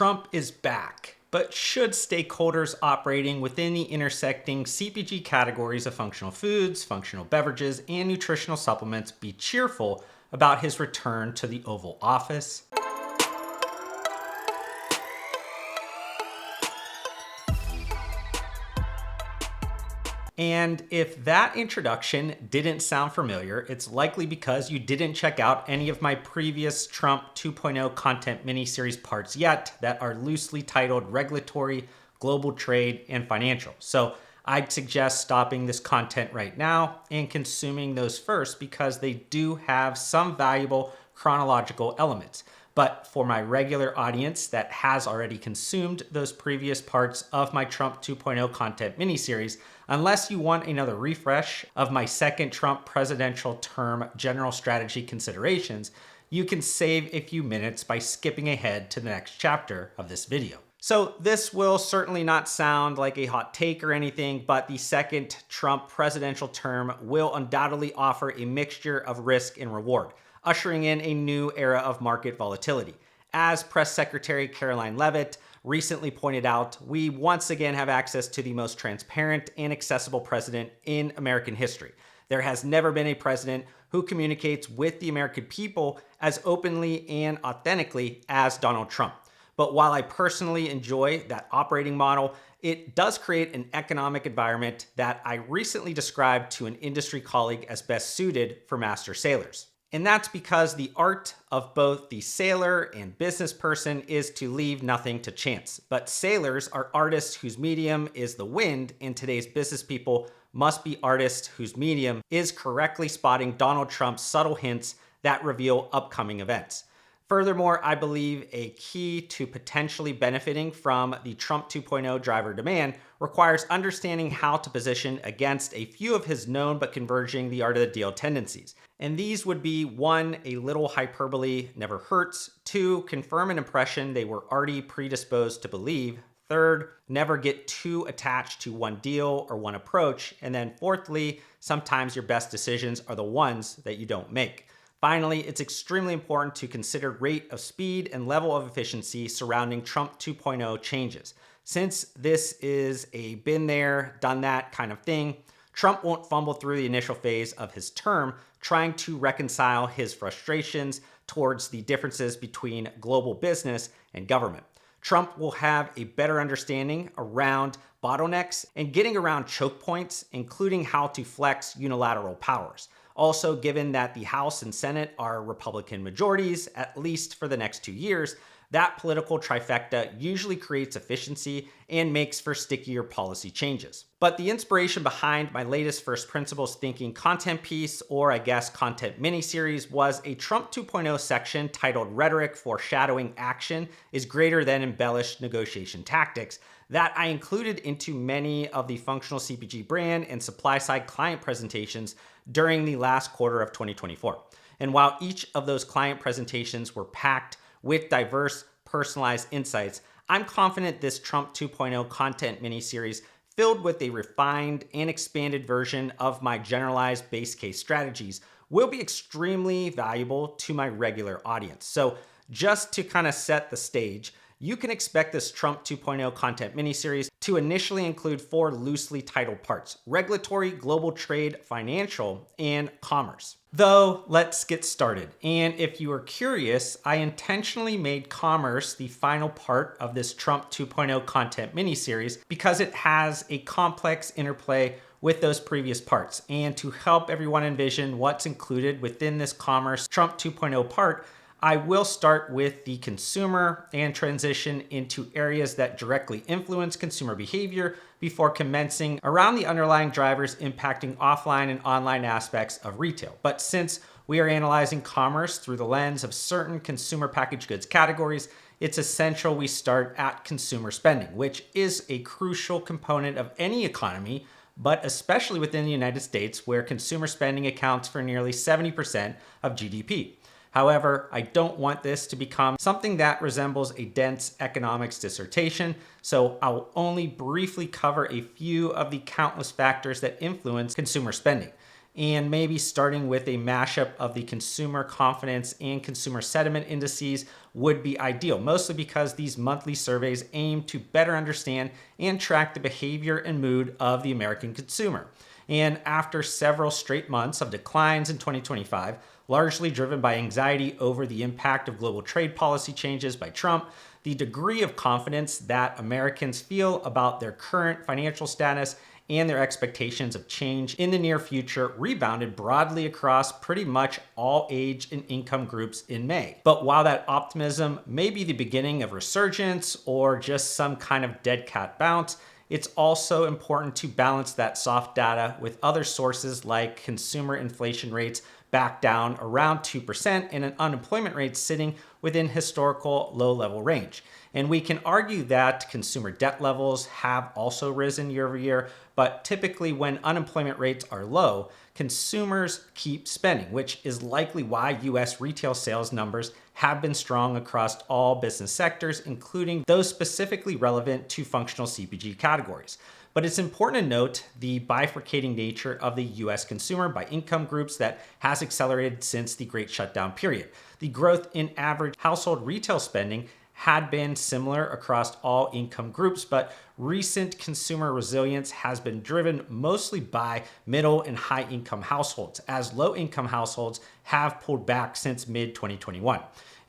Trump is back, but should stakeholders operating within the intersecting CPG categories of functional foods, functional beverages, and nutritional supplements be cheerful about his return to the Oval Office? And if that introduction didn't sound familiar, it's likely because you didn't check out any of my previous Trump 2.0 content miniseries parts yet that are loosely titled Regulatory, Global Trade, and Financial. So I'd suggest stopping this content right now and consuming those first because they do have some valuable chronological elements. But for my regular audience that has already consumed those previous parts of my Trump 2.0 content miniseries, unless you want another refresh of my second Trump presidential term general strategy considerations, you can save a few minutes by skipping ahead to the next chapter of this video. So this will certainly not sound like a hot take or anything, but the second Trump presidential term will undoubtedly offer a mixture of risk and reward, ushering in a new era of market volatility. As Press Secretary Caroline Leavitt recently pointed out, we once again have access to the most transparent and accessible president in American history. There has never been a president who communicates with the American people as openly and authentically as Donald Trump. But while I personally enjoy that operating model, it does create an economic environment that I recently described to an industry colleague as best suited for master sailors. And that's because the art of both the sailor and business person is to leave nothing to chance. But sailors are artists whose medium is the wind, and today's business people must be artists whose medium is correctly spotting Donald Trump's subtle hints that reveal upcoming events. Furthermore, I believe a key to potentially benefiting from the Trump 2.0 driver demand requires understanding how to position against a few of his known but converging the art of the deal tendencies. And these would be 1, a little hyperbole never hurts; 2, confirm an impression they were already predisposed to believe; 3rd, never get too attached to one deal or one approach; and then 4thly, sometimes your best decisions are the ones that you don't make. Finally, it's extremely important to consider rate of speed and level of efficiency surrounding Trump 2.0 changes. Since this is a been there, done that kind of thing, Trump won't fumble through the initial phase of his term trying to reconcile his frustrations towards the differences between global business and government. Trump will have a better understanding around bottlenecks and getting around choke points, including how to flex unilateral powers. Also, given that the House and Senate are Republican majorities, at least for the next 2 years, that political trifecta usually creates efficiency and makes for stickier policy changes. But the inspiration behind my latest first principles thinking content piece, or I guess content miniseries, was a Trump 2.0 section titled Rhetoric Foreshadowing Action is Greater Than Embellished Negotiation Tactics that I included into many of the functional CPG brand and supply side client presentations during the last quarter of 2024. And while each of those client presentations were packed with diverse, personalized insights, I'm confident this Trump 2.0 content miniseries, filled with a refined and expanded version of my generalized base case strategies, will be extremely valuable to my regular audience. So just to kind of set the stage, you can expect this Trump 2.0 content miniseries to initially include 4 loosely titled parts: regulatory, global trade, financial, and commerce. Though, let's get started. And if you are curious, I intentionally made commerce the final part of this Trump 2.0 content miniseries because it has a complex interplay with those previous parts. And to help everyone envision what's included within this commerce Trump 2.0 part, I will start with the consumer and transition into areas that directly influence consumer behavior before commencing around the underlying drivers impacting offline and online aspects of retail. But since we are analyzing commerce through the lens of certain consumer packaged goods categories, it's essential we start at consumer spending, which is a crucial component of any economy, but especially within the United States, where consumer spending accounts for nearly 70% of GDP. However, I don't want this to become something that resembles a dense economics dissertation, so I'll only briefly cover a few of the countless factors that influence consumer spending. And maybe starting with a mashup of the consumer confidence and consumer sentiment indices would be ideal, mostly because these monthly surveys aim to better understand and track the behavior and mood of the American consumer. And after several straight months of declines in 2025, largely driven by anxiety over the impact of global trade policy changes by Trump, the degree of confidence that Americans feel about their current financial status and their expectations of change in the near future rebounded broadly across pretty much all age and income groups in May. But while that optimism may be the beginning of resurgence or just some kind of dead cat bounce, it's also important to balance that soft data with other sources like consumer inflation rates back down around 2% and an unemployment rate sitting within historical low level range. And we can argue that consumer debt levels have also risen year over year, but typically when unemployment rates are low, consumers keep spending, which is likely why US retail sales numbers have been strong across all business sectors, including those specifically relevant to functional CPG categories. But it's important to note the bifurcating nature of the US consumer by income groups that has accelerated since the Great Shutdown period. The growth in average household retail spending had been similar across all income groups, but recent consumer resilience has been driven mostly by middle and high income households, as low income households have pulled back since mid 2021.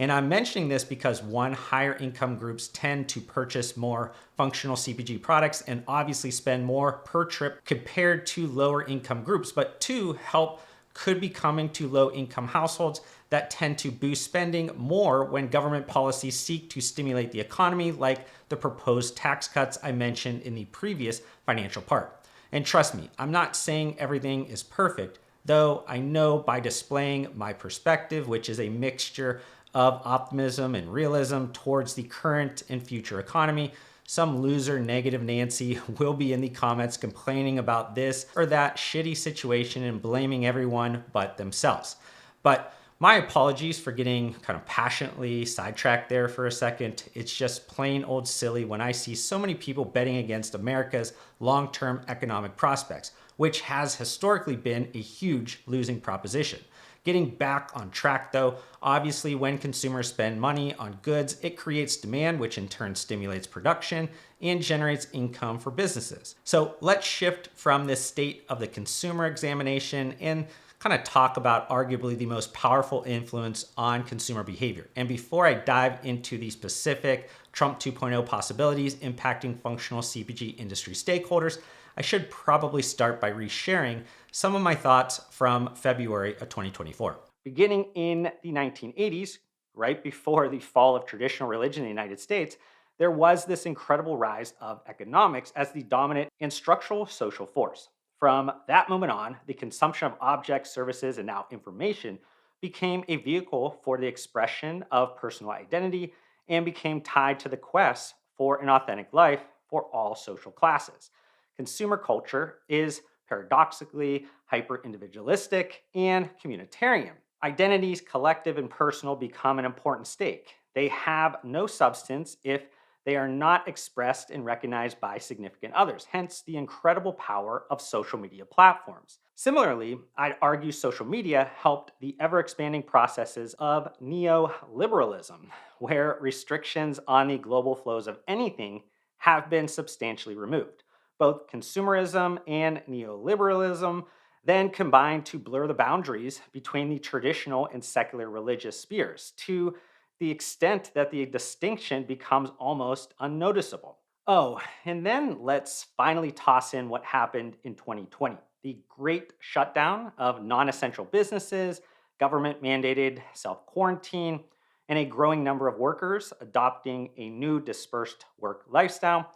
And I'm mentioning this because one, higher income groups tend to purchase more functional CPG products and obviously spend more per trip compared to lower income groups, but two, help could be coming to low income households that tend to boost spending more when government policies seek to stimulate the economy, like the proposed tax cuts I mentioned in the previous financial part. And trust me, I'm not saying everything is perfect, though I know by displaying my perspective, which is a mixture of optimism and realism towards the current and future economy, some loser negative Nancy will be in the comments complaining about this or that shitty situation and blaming everyone but themselves. But my apologies for getting kind of passionately sidetracked there for a second. It's just plain old silly when I see so many people betting against America's long-term economic prospects, which has historically been a huge losing proposition. Getting back on track though, obviously when consumers spend money on goods, it creates demand, which in turn stimulates production and generates income for businesses. So let's shift from this state of the consumer examination and kind of talk about arguably the most powerful influence on consumer behavior. And before I dive into the specific Trump 2.0 possibilities impacting functional CPG industry stakeholders, I should probably start by resharing some of my thoughts from February of 2024. Beginning in the 1980s, right before the fall of traditional religion in the United States, there was this incredible rise of economics as the dominant and structural social force. From that moment on, the consumption of objects, services, and now information became a vehicle for the expression of personal identity and became tied to the quest for an authentic life for all social classes. Consumer culture is paradoxically hyper individualistic and communitarian. Identities, collective and personal, become an important stake. They have no substance if they are not expressed and recognized by significant others, hence the incredible power of social media platforms. Similarly, I'd argue social media helped the ever expanding processes of neoliberalism, where restrictions on the global flows of anything have been substantially removed. Both consumerism and neoliberalism then combine to blur the boundaries between the traditional and secular religious spheres to the extent that the distinction becomes almost unnoticeable. Oh, and then let's finally toss in what happened in 2020, the great shutdown of non essential businesses, government mandated self quarantine, and a growing number of workers adopting a new dispersed work lifestyle.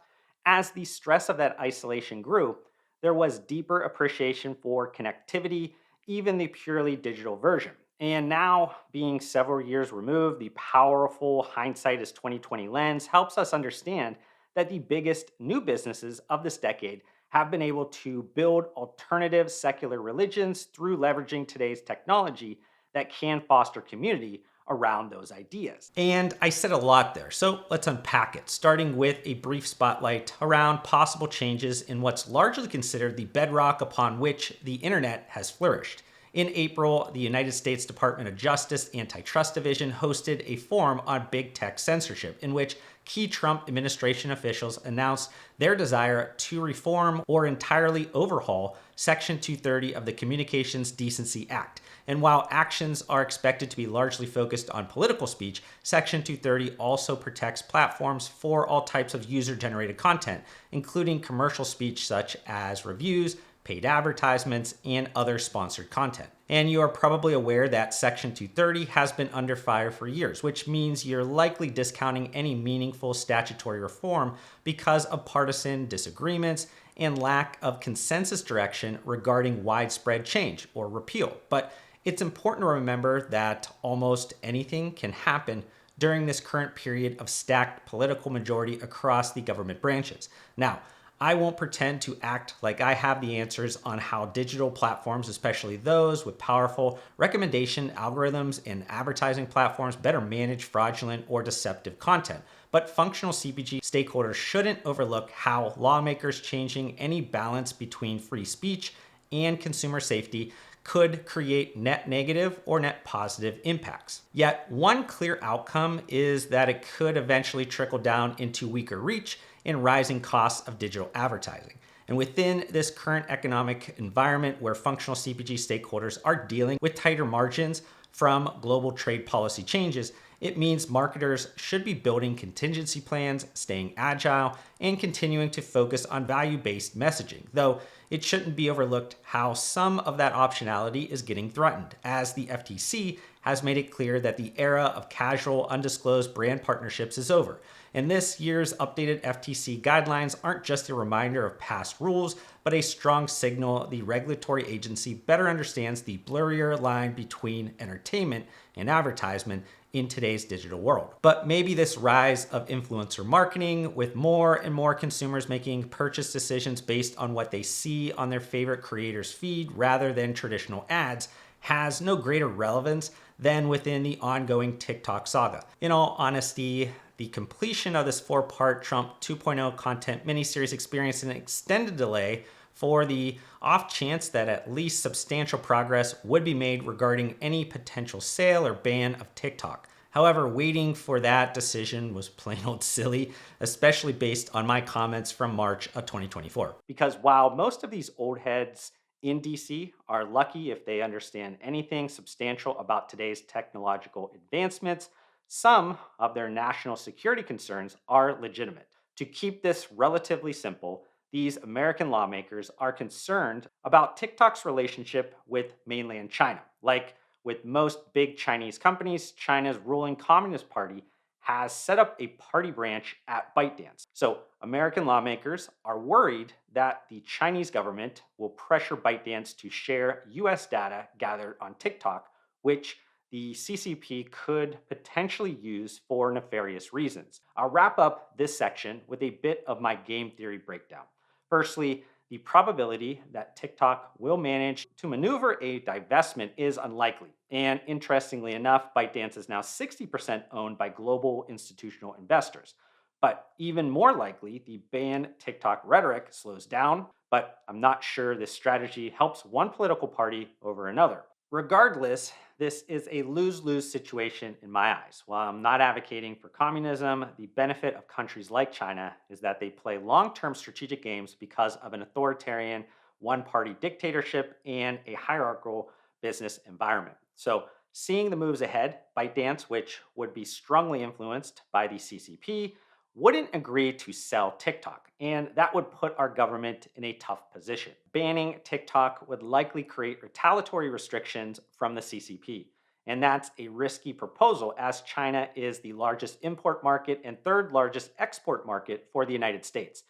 As the stress of that isolation grew, there was deeper appreciation for connectivity, even the purely digital version. And now, being several years removed, the powerful hindsight is 2020 lens helps us understand that the biggest new businesses of this decade have been able to build alternative secular religions through leveraging today's technology that can foster community around those ideas. And I said a lot there, so let's unpack it, starting with a brief spotlight around possible changes in what's largely considered the bedrock upon which the internet has flourished. In April, the United States Department of Justice Antitrust Division hosted a forum on big tech censorship in which key Trump administration officials announced their desire to reform or entirely overhaul Section 230 of the Communications Decency Act. And while actions are expected to be largely focused on political speech, Section 230 also protects platforms for all types of user-generated content, including commercial speech such as reviews, paid advertisements, and other sponsored content. And you are probably aware that Section 230 has been under fire for years, which means you're likely discounting any meaningful statutory reform because of partisan disagreements and lack of consensus direction regarding widespread change or repeal. But it's important to remember that almost anything can happen during this current period of stacked political majority across the government branches. Now, I won't pretend to act like I have the answers on how digital platforms, especially those with powerful recommendation algorithms and advertising platforms, better manage fraudulent or deceptive content. But functional CPG stakeholders shouldn't overlook how lawmakers changing any balance between free speech and consumer safety could create net negative or net positive impacts. Yet, one clear outcome is that it could eventually trickle down into weaker reach and rising costs of digital advertising. And within this current economic environment where functional CPG stakeholders are dealing with tighter margins from global trade policy changes, it means marketers should be building contingency plans, staying agile, and continuing to focus on value-based messaging, though it shouldn't be overlooked how some of that optionality is getting threatened, as the FTC has made it clear that the era of casual, undisclosed brand partnerships is over. And this year's updated FTC guidelines aren't just a reminder of past rules, but a strong signal the regulatory agency better understands the blurrier line between entertainment and advertisement in today's digital world. But maybe this rise of influencer marketing, with more and more consumers making purchase decisions based on what they see on their favorite creators' feed rather than traditional ads, has no greater relevance than within the ongoing TikTok saga. In all honesty, the completion of this 4-part Trump 2.0 content miniseries experienced an extended delay for the off chance that at least substantial progress would be made regarding any potential sale or ban of TikTok. However, waiting for that decision was plain old silly, especially based on my comments from March of 2024. Because while most of these old heads in DC are lucky if they understand anything substantial about today's technological advancements, some of their national security concerns are legitimate. To keep this relatively simple, these American lawmakers are concerned about TikTok's relationship with mainland China. Like with most big Chinese companies, China's ruling Communist Party has set up a party branch at ByteDance. So American lawmakers are worried that the Chinese government will pressure ByteDance to share US data gathered on TikTok, which the CCP could potentially use for nefarious reasons. I'll wrap up this section with a bit of my game theory breakdown. Firstly, the probability that TikTok will manage to maneuver a divestment is unlikely. And interestingly enough, ByteDance is now 60% owned by global institutional investors. But even more likely, the ban TikTok rhetoric slows down, but I'm not sure this strategy helps one political party over another. Regardless, this is a lose-lose situation in my eyes. While I'm not advocating for communism, the benefit of countries like China is that they play long-term strategic games because of an authoritarian one-party dictatorship and a hierarchical business environment. So seeing the moves ahead, ByteDance, which would be strongly influenced by the CCP, wouldn't agree to sell TikTok, and that would put our government in a tough position. Banning TikTok would likely create retaliatory restrictions from the CCP, and that's a risky proposal as China is the largest import market and third largest export market for the United States.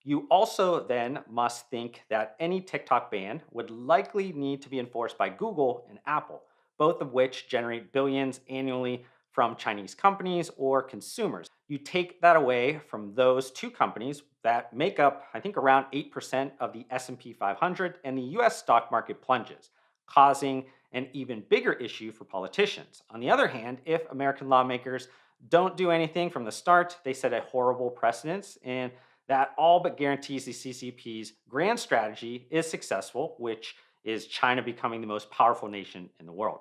You also then must think that any TikTok ban would likely need to be enforced by Google and Apple, both of which generate billions annually from Chinese companies or consumers. You take that away from those two companies that make up, I think, around 8% of the S&P 500, and the US stock market plunges, causing an even bigger issue for politicians. On the other hand, if American lawmakers don't do anything from the start, they set a horrible precedence, and that all but guarantees the CCP's grand strategy is successful, which is China becoming the most powerful nation in the world.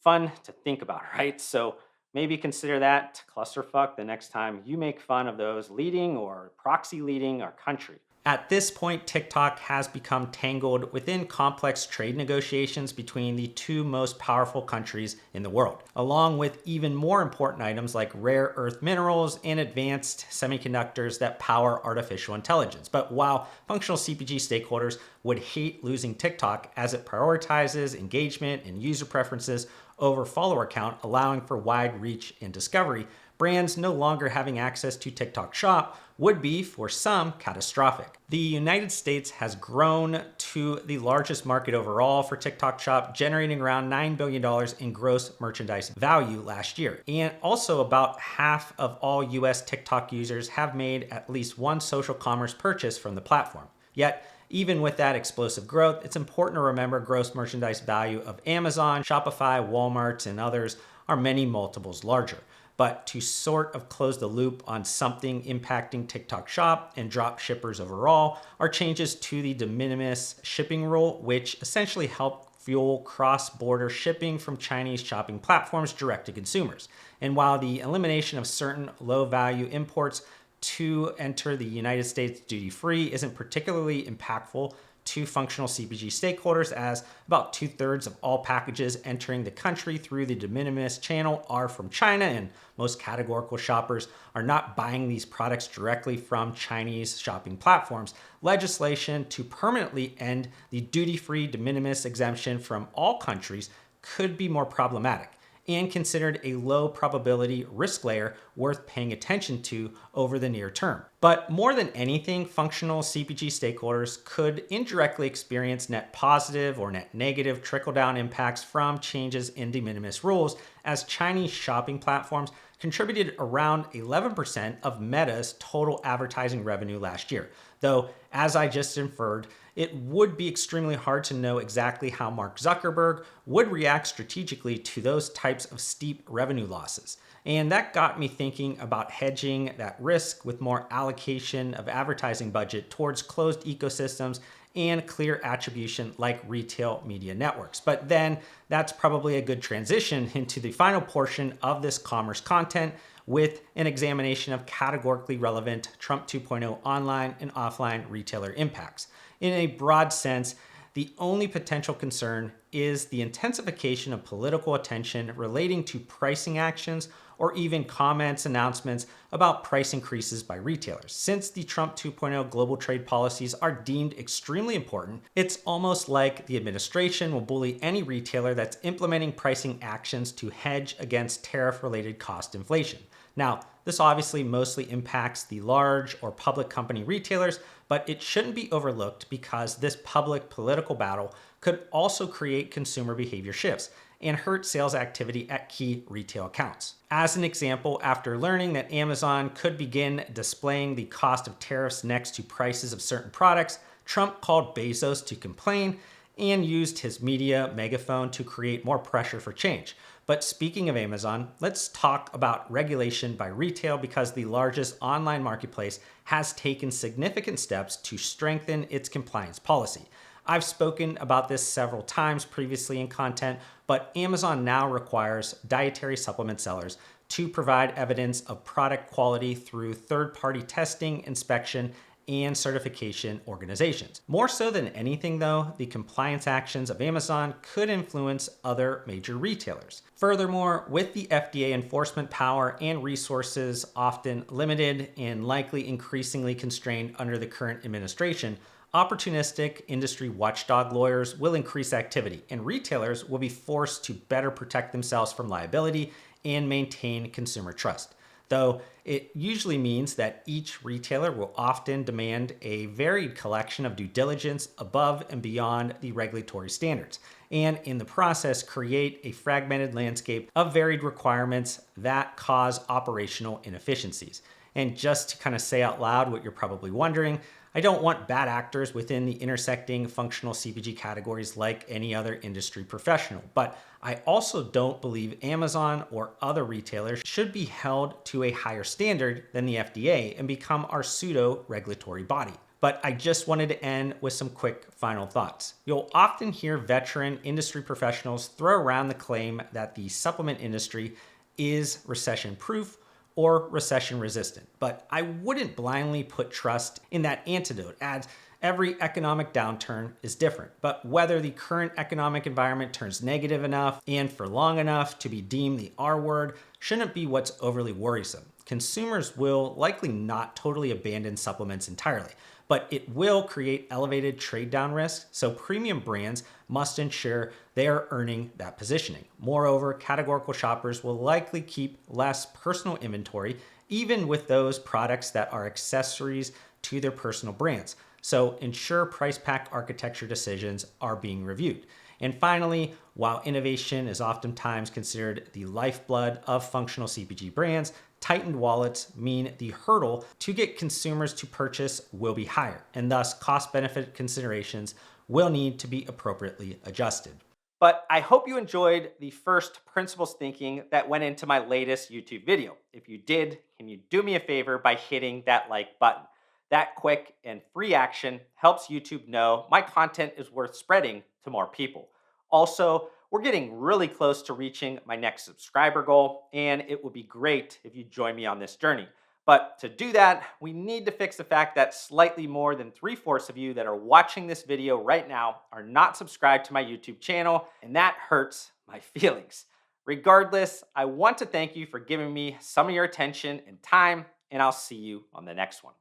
Fun to think about, right? So maybe consider that clusterfuck the next time you make fun of those leading or proxy leading our country. At this point, TikTok has become tangled within complex trade negotiations between the two most powerful countries in the world, along with even more important items like rare earth minerals and advanced semiconductors that power artificial intelligence. But while functional CPG stakeholders would hate losing TikTok as it prioritizes engagement and user preferences over follower count, allowing for wide reach and discovery, brands no longer having access to TikTok Shop would be, for some, catastrophic. The United States has grown to the largest market overall for TikTok Shop, generating around $9 billion in gross merchandise value last year. And also, about half of all US TikTok users have made at least one social commerce purchase from the platform. Yet, even with that explosive growth, it's important to remember gross merchandise value of Amazon, Shopify, Walmart, and others are many multiples larger. But to sort of close the loop on something impacting TikTok Shop and drop shippers overall are changes to the de minimis shipping rule, which essentially help fuel cross-border shipping from Chinese shopping platforms direct to consumers. And while the elimination of certain low-value imports to enter the United States duty-free isn't particularly impactful to functional CPG stakeholders, as about 2/3 of all packages entering the country through the de minimis channel are from China, and most categorical shoppers are not buying these products directly from Chinese shopping platforms. Legislation to permanently end the duty-free de minimis exemption from all countries could be more problematic and considered a low probability risk layer worth paying attention to over the near term. But more than anything, functional CPG stakeholders could indirectly experience net positive or net negative trickle-down impacts from changes in de minimis rules, as Chinese shopping platforms contributed around 11% of Meta's total advertising revenue last year. Though, as I just inferred, it would be extremely hard to know exactly how Mark Zuckerberg would react strategically to those types of steep revenue losses. And that got me thinking about hedging that risk with more allocation of advertising budget towards closed ecosystems and clear attribution like retail media networks. But then that's probably a good transition into the final portion of this commerce content, with an examination of categorically relevant Trump 2.0 online and offline retailer impacts. In a broad sense, the only potential concern is the intensification of political attention relating to pricing actions or even comments, announcements about price increases by retailers. Since the Trump 2.0 global trade policies are deemed extremely important, it's almost like the administration will bully any retailer that's implementing pricing actions to hedge against tariff-related cost inflation. Now, this obviously mostly impacts the large or public company retailers, but it shouldn't be overlooked because this public political battle could also create consumer behavior shifts and hurt sales activity at key retail accounts. As an example, after learning that Amazon could begin displaying the cost of tariffs next to prices of certain products, Trump called Bezos to complain and used his media megaphone to create more pressure for change. But speaking of Amazon, let's talk about regulation by retail, because the largest online marketplace has taken significant steps to strengthen its compliance policy. I've spoken about this several times previously in content, but Amazon now requires dietary supplement sellers to provide evidence of product quality through third-party testing, inspection, and certification organizations. More so than anything, though, the compliance actions of Amazon could influence other major retailers. Furthermore, with the FDA enforcement power and resources often limited and likely increasingly constrained under the current administration, opportunistic industry watchdog lawyers will increase activity, and retailers will be forced to better protect themselves from liability and maintain consumer trust. Though it usually means that each retailer will often demand a varied collection of due diligence above and beyond the regulatory standards, and in the process create a fragmented landscape of varied requirements that cause operational inefficiencies. And just to kind of say out loud what you're probably wondering, I don't want bad actors within the intersecting functional CPG categories like any other industry professional, but I also don't believe Amazon or other retailers should be held to a higher standard than the FDA and become our pseudo regulatory body. But I just wanted to end with some quick final thoughts. You'll often hear veteran industry professionals throw around the claim that the supplement industry is recession proof or recession resistant. But I wouldn't blindly put trust in that antidote, as every economic downturn is different. But whether the current economic environment turns negative enough and for long enough to be deemed the R word shouldn't be what's overly worrisome. Consumers will likely not totally abandon supplements entirely, but it will create elevated trade down risk, so premium brands must ensure they are earning that positioning. Moreover, categorical shoppers will likely keep less personal inventory, even with those products that are accessories to their personal brands. So ensure price pack architecture decisions are being reviewed. And finally, while innovation is oftentimes considered the lifeblood of functional CPG brands, tightened wallets mean the hurdle to get consumers to purchase will be higher, and thus cost benefit considerations will need to be appropriately adjusted. But I hope you enjoyed the first principles thinking that went into my latest YouTube video. If you did, can you do me a favor by hitting that like button? That quick and free action helps YouTube know my content is worth spreading to more people. Also, we're getting really close to reaching my next subscriber goal, and it would be great if you join me on this journey. But to do that, we need to fix the fact that slightly more than 3/4 of you that are watching this video right now are not subscribed to my YouTube channel, and that hurts my feelings. Regardless, I want to thank you for giving me some of your attention and time, and I'll see you on the next one.